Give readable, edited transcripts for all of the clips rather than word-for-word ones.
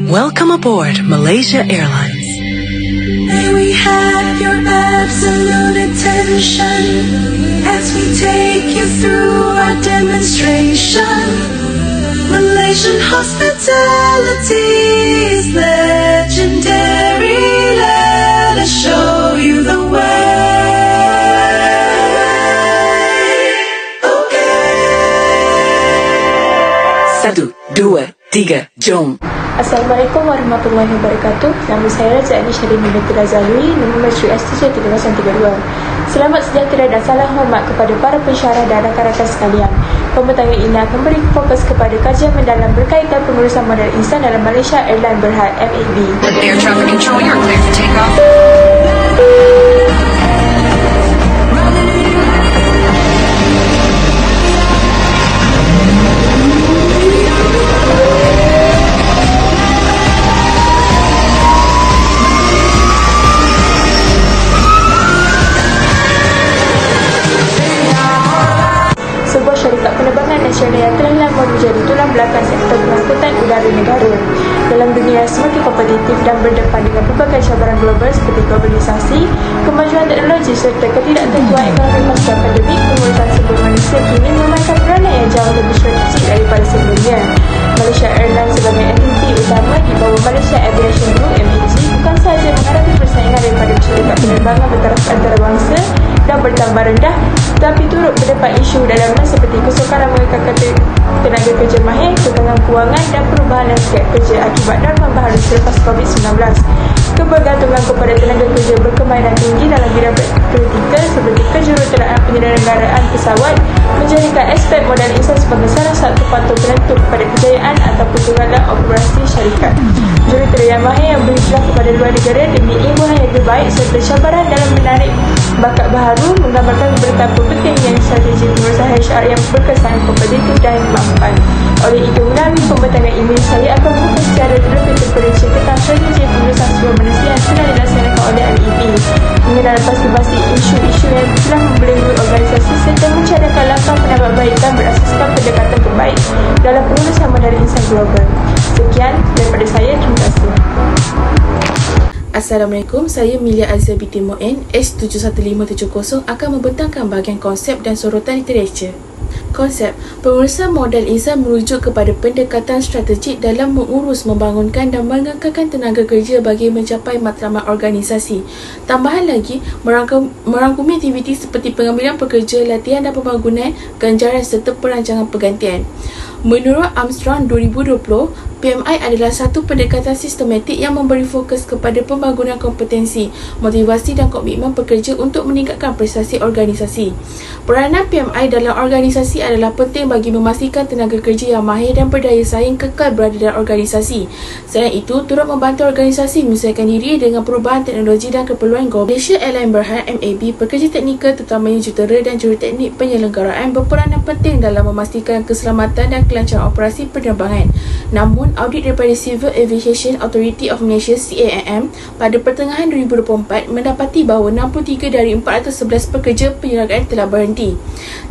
Welcome aboard Malaysia Airlines. May we have your absolute attention as we take you through our demonstration. Malaysian hospitality is legendary. Let us show you the way. Okay. 1, 2, 3, jom. Assalamualaikum warahmatullahi wabarakatuh. Nama saya Raja Ani Syarif binti Razalwi, nombor Metro STJ 3032. Selamat sejahtera dan salam hormat kepada para pensyarah dan rakan-rakan sekalian. Pembintangan ini akan beri fokus kepada kajian mendalam berkaitan pengurusan modal insan dalam Malaysia Airlines Berhad MAB. Air traffic control, you're clear for takeoff. Sebuah syarikat penerbangan nasional yang telah lama menjadi tulang belakang sektor pengangkutan udara negara. Dalam dunia yang semakin kompetitif dan berdepan dengan pelbagai cabaran global seperti globalisasi, kemajuan teknologi serta ketidaktentuan ekonomi pasca pandemik, pengurusan sumber manusia kini memainkan peranan yang jauh lebih strategik daripada sebelumnya. Malaysia Airlines sebagai entiti utama di bawah Malaysia Aviation Group (MAG) bukan sahaja menghadapi persaingan daripada syarikat penerbangan bertaraf antarabangsa dan bertambah rendah, tetapi turut berdepan isu dalaman seperti kesukaran mengekalkan tenaga kerja mahir, kekangan kewangan dan perubahan landscape kerja akibat norma baharu selepas COVID-19. Kebergantungan kepada tenaga kerja berkemahiran tinggi dalam bidang kritikal seperti kejuruteraan penyelenggaraan pesawat menjadikan aspek modal insan sebagai salah satu faktor penentu kepada kejayaan ataupun kegagalan operasi syarikat. Jurutera yang mahir yang berhijrah kepada luar negara demi imbuhan yang terbaik serta cabaran dalam menarik bakat baharu menggambarkan betapa pentingnya strategi pengurusan HR yang berkesan kompetitif dan mampan. Oleh itu, melalui pembintangan ini, saya akan membuka secara terlebih terperinci tentang strategi pengurusan sumber manusia yang sudah dilaksanakan oleh MAB, mengenal pasti-pasti isu-isu yang telah membelenggu organisasi serta mencadangkan langkah penambah baik dan berasaskan pendekatan terbaik dalam pengurusan modal insan global. Sekian daripada saya, terima kasih. Assalamualaikum, saya Milia Azizah binti Moen, S71570 akan membentangkan bahagian konsep dan sorotan literatur. Konsep pengurusan modal insan merujuk kepada pendekatan strategik dalam mengurus, membangunkan dan mengekalkan tenaga kerja bagi mencapai matlamat organisasi. Tambahan lagi, merangkumi aktiviti seperti pengambilan pekerja, latihan dan pembangunan, ganjaran serta perancangan pergantian. Menurut Armstrong 2020, PMI adalah satu pendekatan sistematik yang memberi fokus kepada pembangunan kompetensi, motivasi dan komitmen pekerja untuk meningkatkan prestasi organisasi. Peranan PMI dalam organisasi adalah penting bagi memastikan tenaga kerja yang mahir dan berdaya saing kekal berada dalam organisasi. Selain itu, turut membantu organisasi menyesuaikan diri dengan perubahan teknologi dan keperluan global. Malaysia Airlines Berhad MAB, pekerja teknikal terutamanya jurutera dan juruteknik penyelenggaraan berperanan penting dalam memastikan keselamatan dan kelancaran operasi penerbangan. Namun, audit daripada Civil Aviation Authority of Malaysia CAAM pada pertengahan 2024 mendapati bahawa 63 dari 411 pekerja penyelenggaraan telah berhenti.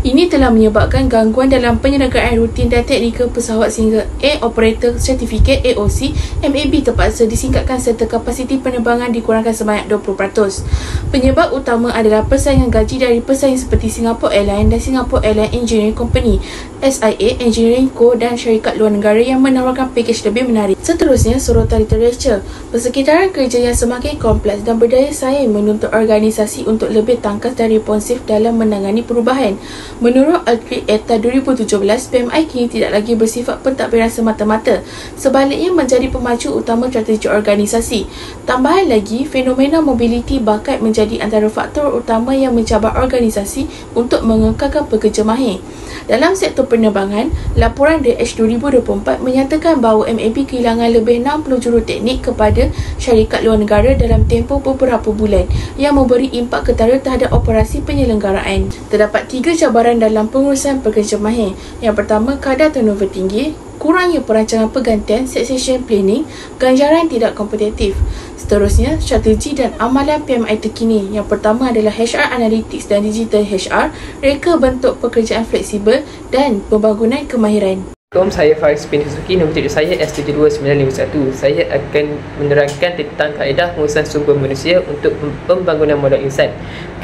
Ini telah menyebabkan gangguan dalam penyelenggaraan rutin dan teknikal pesawat sehingga Air Operator Certificate AOC MAB terpaksa disingkatkan serta kapasiti penerbangan dikurangkan sebanyak 20%. Penyebab utama adalah persaingan gaji dari pesaing seperti Singapore Airlines dan Singapore Airlines Engineering Company, SIA Engineering Co dan syarikat luar negara yang menawarkan pakej lebih menarik. Seterusnya, sorotan literatur. Persekitaran kerja yang semakin kompleks dan berdaya saing menuntut organisasi untuk lebih tangkas dan responsif dalam menangani perubahan. Menurut Alkrit ETA 2017, PMI kini tidak lagi bersifat pentadbiran semata-mata, sebaliknya menjadi pemacu utama strategi organisasi. Tambahan lagi, fenomena mobiliti bakat menjadi antara faktor utama yang mencabar organisasi untuk mengekalkan pekerja mahir. Dalam sektor penerbangan, laporan DH 2024 menyatakan bahawa MAB kehilangan lebih 60 juruteknik kepada syarikat luar negara dalam tempoh beberapa bulan yang memberi impak ketara terhadap operasi penyelenggaraan. Terdapat 3 cabaran dalam pengurusan pekerja mahir. Yang pertama, kadar turnover tinggi, kurangnya perancangan pergantian, succession planning, ganjaran tidak kompetitif. Seterusnya, strategi dan amalan PMI terkini. Yang pertama adalah HR Analytics dan Digital HR, reka bentuk pekerjaan fleksibel dan pembangunan kemahiran. Assalamualaikum, saya Faris bin Suzuki, nombor tujuh saya S72951. Saya akan menerangkan tentang kaedah pengurusan sumber manusia untuk pembangunan modal insan.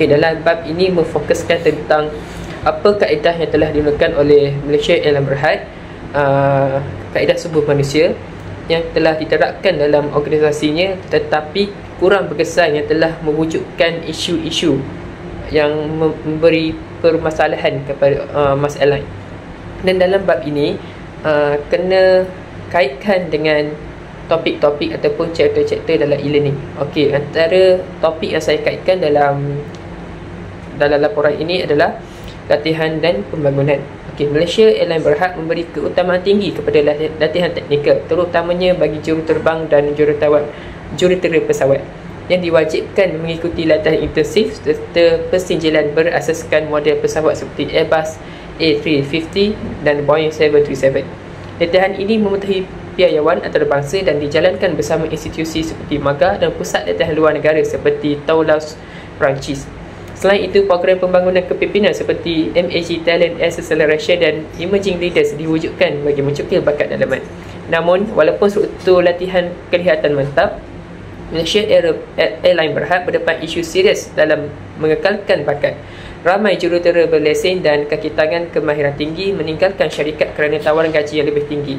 Dalam bab ini memfokuskan tentang apa kaedah yang telah digunakan oleh Malaysia Airlines Berhad, kaedah sumber manusia yang telah diterapkan dalam organisasinya, tetapi kurang berkesan yang telah mewujudkan isu-isu yang memberi permasalahan kepada Mas Airline. Dan dalam bab ini kena kaitkan dengan topik-topik ataupun chapter-chapter dalam e-learning. Okey, antara topik yang saya kaitkan dalam laporan ini adalah latihan dan pembangunan. Okey, Malaysia Airlines Berhad memberi keutamaan tinggi kepada latihan teknikal, terutamanya bagi juruterbang dan jurutera pesawat yang diwajibkan mengikuti latihan intensif serta persinjilan berasaskan model pesawat seperti Airbus A350 dan Boeing 737. Latihan ini memenuhi piawaian antarabangsa dan dijalankan bersama institusi seperti MAGA dan pusat latihan luar negara seperti Toulouse, Perancis. Selain itu, program pembangunan kepimpinan seperti MAG Talent Acceleration dan Emerging Leaders diwujudkan bagi mencukil bakat dalaman. Namun, walaupun struktur latihan kelihatan mantap, Malaysia Airlines Berhad berdepan isu serius dalam mengekalkan bakat. Ramai jurutera berlesen dan kaki tangan kemahiran tinggi meninggalkan syarikat kerana tawaran gaji yang lebih tinggi,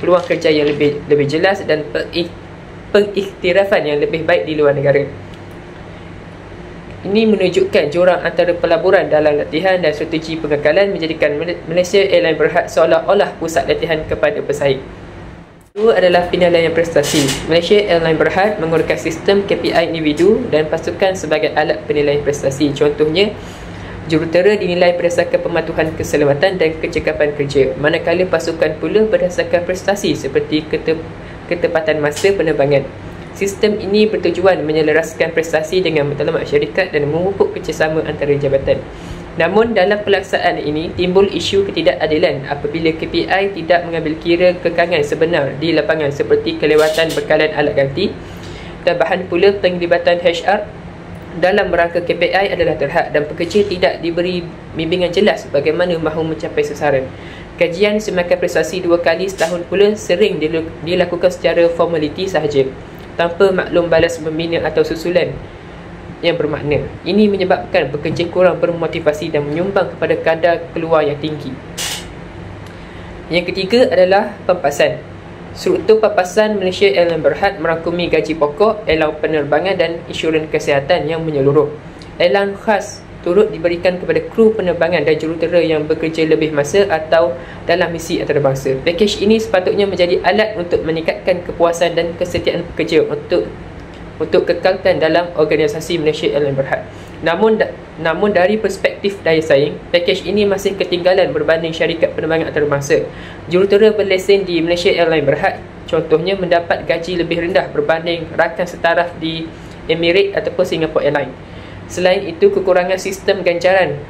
peluang kerja yang lebih jelas dan pengiktirafan yang lebih baik di luar negara. Ini menunjukkan jurang antara pelaburan dalam latihan dan strategi pengekalan menjadikan Malaysia Airlines Berhad seolah-olah pusat latihan kepada pesaing. Kedua adalah penilaian prestasi. Malaysia Airlines Berhad menggunakan sistem KPI individu dan pasukan sebagai alat penilaian prestasi. Contohnya, jurutera dinilai berdasarkan pematuhan keselamatan dan kecekapan kerja, manakala pasukan pula berdasarkan prestasi seperti ketepatan masa penerbangan. Sistem ini bertujuan menyelaraskan prestasi dengan matlamat syarikat dan memupuk kerjasama antara jabatan. Namun dalam pelaksanaan ini timbul isu ketidakadilan apabila KPI tidak mengambil kira kekangan sebenar di lapangan seperti kelewatan bekalan alat ganti. Tambahan pula penglibatan HR dalam rangka KPI adalah terhad dan pekerja tidak diberi bimbingan jelas bagaimana mahu mencapai sasaran. Kajian semakan prestasi 2 kali setahun pula sering dilakukan secara formaliti sahaja, tanpa maklum balas membina atau susulan yang bermakna. Ini menyebabkan pekerja kurang bermotivasi dan menyumbang kepada kadar keluar yang tinggi. Yang ketiga adalah pampasan. Struktur pampasan Malaysia Airlines Berhad merangkumi gaji pokok, allowance penerbangan dan insurans kesihatan yang menyeluruh. Allowance khas turut diberikan kepada kru penerbangan dan jurutera yang bekerja lebih masa atau dalam misi antarabangsa. Pakej ini sepatutnya menjadi alat untuk meningkatkan kepuasan dan kesetiaan pekerja untuk kekalkan dalam organisasi Malaysia Airlines Berhad. Namun dari perspektif daya saing, pakej ini masih ketinggalan berbanding syarikat penerbangan antarabangsa. Jurutera berlesen di Malaysia Airlines Berhad contohnya mendapat gaji lebih rendah berbanding rakan setaraf di Emirates ataupun Singapore Airlines. Selain itu, kekurangan sistem ganjaran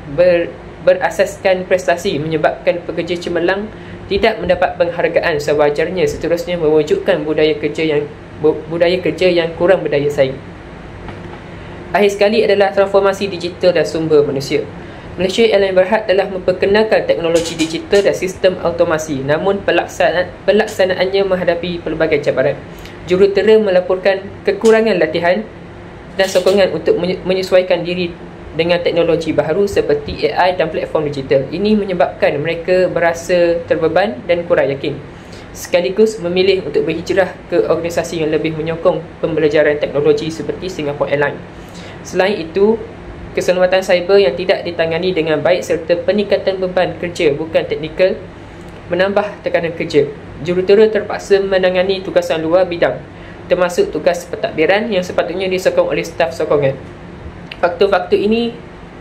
berasaskan prestasi menyebabkan pekerja cemerlang tidak mendapat penghargaan sewajarnya, seterusnya mewujudkan budaya kerja yang kurang berdaya saing. Akhir sekali adalah transformasi digital dan sumber manusia. Malaysia Airlines Berhad telah memperkenalkan teknologi digital dan sistem automasi, namun pelaksanaannya menghadapi pelbagai cabaran. Jurutera melaporkan kekurangan latihan dan sokongan untuk menyesuaikan diri dengan teknologi baharu seperti AI dan platform digital. Ini menyebabkan mereka berasa terbeban dan kurang yakin, sekaligus memilih untuk berhijrah ke organisasi yang lebih menyokong pembelajaran teknologi seperti Singapore Airlines. Selain itu, keselamatan cyber yang tidak ditangani dengan baik serta peningkatan beban kerja bukan teknikal menambah tekanan kerja. Jurutera terpaksa menangani tugasan luar bidang, termasuk tugas pentadbiran yang sepatutnya disokong oleh staf sokongan. Faktor-faktor ini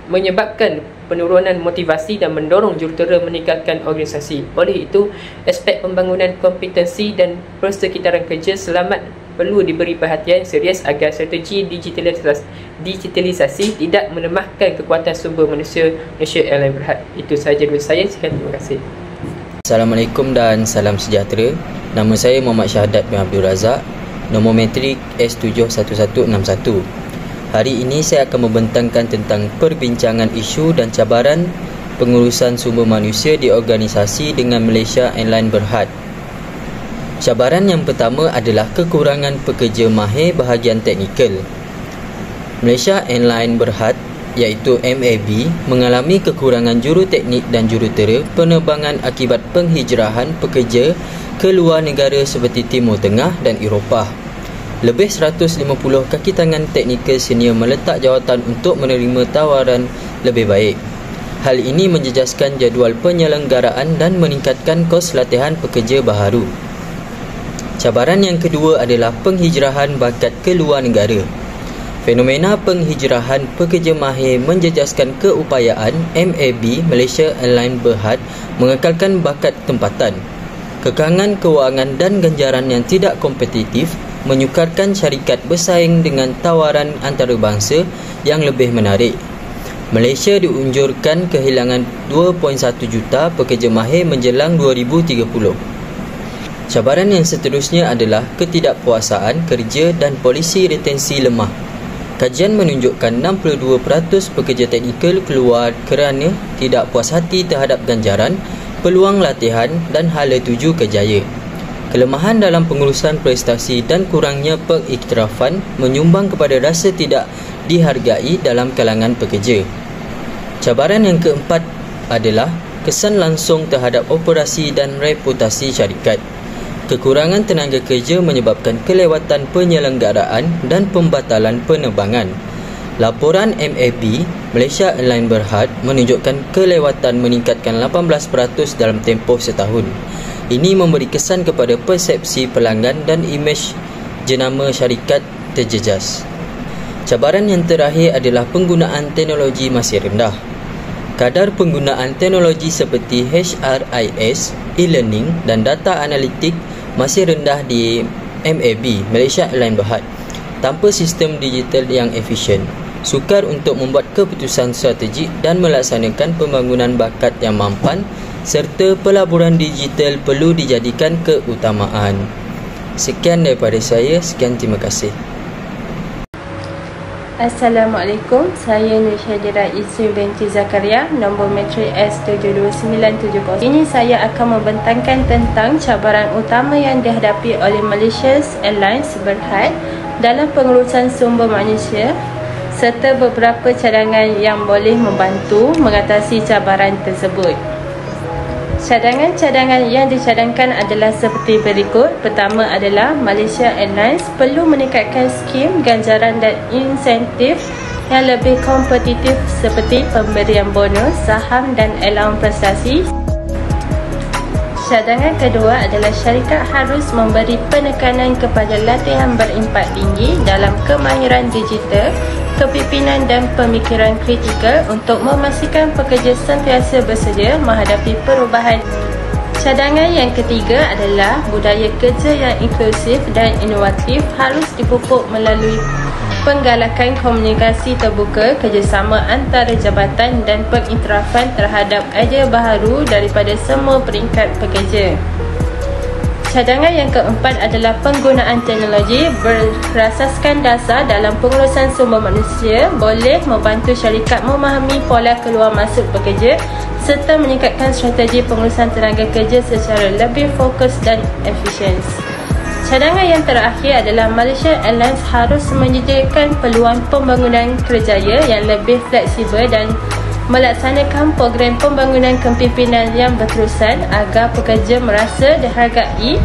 menyebabkan penurunan motivasi dan mendorong jurutera meninggalkan organisasi. Oleh itu, aspek pembangunan kompetensi dan persekitaran kerja selamat perlu diberi perhatian serius agar strategi digitalisasi tidak melemahkan kekuatan sumber manusia Malaysia Airlines Berhad. Itu sahaja dari saya. Terima kasih. Assalamualaikum dan salam sejahtera. Nama saya Muhammad Syahadat bin Abdul Razak, nombor metrik S71161. Hari ini saya akan membentangkan tentang perbincangan isu dan cabaran pengurusan sumber manusia di organisasi dengan Malaysia Airlines Berhad. Cabaran yang pertama adalah kekurangan pekerja mahir bahagian teknikal. Malaysia Airlines Berhad iaitu MAB mengalami kekurangan juruteknik dan jurutera penerbangan akibat penghijrahan pekerja ke luar negara seperti Timur Tengah dan Eropah. Lebih 150 kaki tangan teknikal senior meletak jawatan untuk menerima tawaran lebih baik. Hal ini menjejaskan jadual penyelenggaraan dan meningkatkan kos latihan pekerja baharu. Cabaran yang kedua adalah penghijrahan bakat ke luar negara. Fenomena penghijrahan pekerja mahir menjejaskan keupayaan MAB Malaysia Airlines Berhad mengekalkan bakat tempatan. Kekangan kewangan dan ganjaran yang tidak kompetitif menyukarkan syarikat bersaing dengan tawaran antarabangsa yang lebih menarik. Malaysia diunjurkan kehilangan 2.1 juta pekerja mahir menjelang 2030. Cabaran yang seterusnya adalah ketidakpuasaan kerja dan polisi retensi lemah. Kajian menunjukkan 62% pekerja teknikal keluar kerana tidak puas hati terhadap ganjaran, peluang latihan dan hala tuju kerjaya. Kelemahan dalam pengurusan prestasi dan kurangnya pengiktirafan menyumbang kepada rasa tidak dihargai dalam kalangan pekerja. Cabaran yang keempat adalah kesan langsung terhadap operasi dan reputasi syarikat. Kekurangan tenaga kerja menyebabkan kelewatan penyelenggaraan dan pembatalan penerbangan. Laporan MAB Malaysia Airlines Berhad menunjukkan kelewatan meningkatkan 18% dalam tempoh setahun. Ini memberi kesan kepada persepsi pelanggan dan imej jenama syarikat terjejas. Cabaran yang terakhir adalah penggunaan teknologi masih rendah. Kadar penggunaan teknologi seperti HRIS, e-learning dan data analitik masih rendah di MAB Malaysia Airlines Berhad. Tanpa sistem digital yang efisien, sukar untuk membuat keputusan strategik dan melaksanakan pembangunan bakat yang mampan, serta pelaburan digital perlu dijadikan keutamaan. Sekian daripada saya. Sekian, terima kasih. Assalamualaikum, saya Nur Syadira Isri binti Zakaria, nombor metrik S72970. Ini saya akan membentangkan tentang cabaran utama yang dihadapi oleh Malaysia Airlines Berhad dalam pengurusan sumber manusia serta beberapa cadangan yang boleh membantu mengatasi cabaran tersebut. Cadangan-cadangan yang dicadangkan adalah seperti berikut. Pertama adalah Malaysia Airlines perlu meningkatkan skim ganjaran dan insentif yang lebih kompetitif seperti pemberian bonus, saham dan allowance prestasi. Cadangan kedua adalah syarikat harus memberi penekanan kepada latihan berimpak tinggi dalam kemahiran digital, kepimpinan dan pemikiran kritikal untuk memastikan pekerja sentiasa bersedia menghadapi perubahan. Cadangan yang ketiga adalah budaya kerja yang inklusif dan inovatif harus dipupuk melalui penggalakan komunikasi terbuka, kerjasama antara jabatan dan pengiktirafan terhadap idea baharu daripada semua peringkat pekerja. Cadangan yang keempat adalah penggunaan teknologi berasaskan dasar dalam pengurusan sumber manusia boleh membantu syarikat memahami pola keluar masuk pekerja serta meningkatkan strategi pengurusan tenaga kerja secara lebih fokus dan efisien. Cadangan yang terakhir adalah Malaysia Airlines harus menyediakan peluang pembangunan kerjaya yang lebih fleksibel dan melaksanakan program pembangunan kepimpinan yang berterusan agar pekerja merasa dihargai,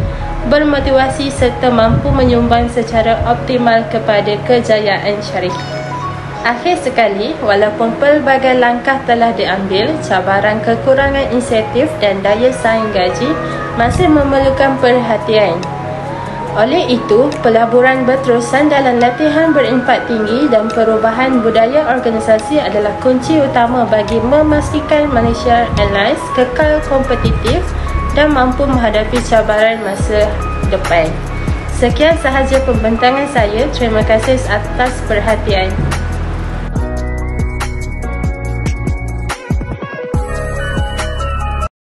bermotivasi serta mampu menyumbang secara optimal kepada kejayaan syarikat. Akhir sekali, walaupun pelbagai langkah telah diambil, cabaran kekurangan insentif dan daya saing gaji masih memerlukan perhatian. Oleh itu, pelaburan berterusan dalam latihan berimpak tinggi dan perubahan budaya organisasi adalah kunci utama bagi memastikan Malaysia Airlines kekal kompetitif dan mampu menghadapi cabaran masa depan. Sekian sahaja pembentangan saya. Terima kasih atas perhatian.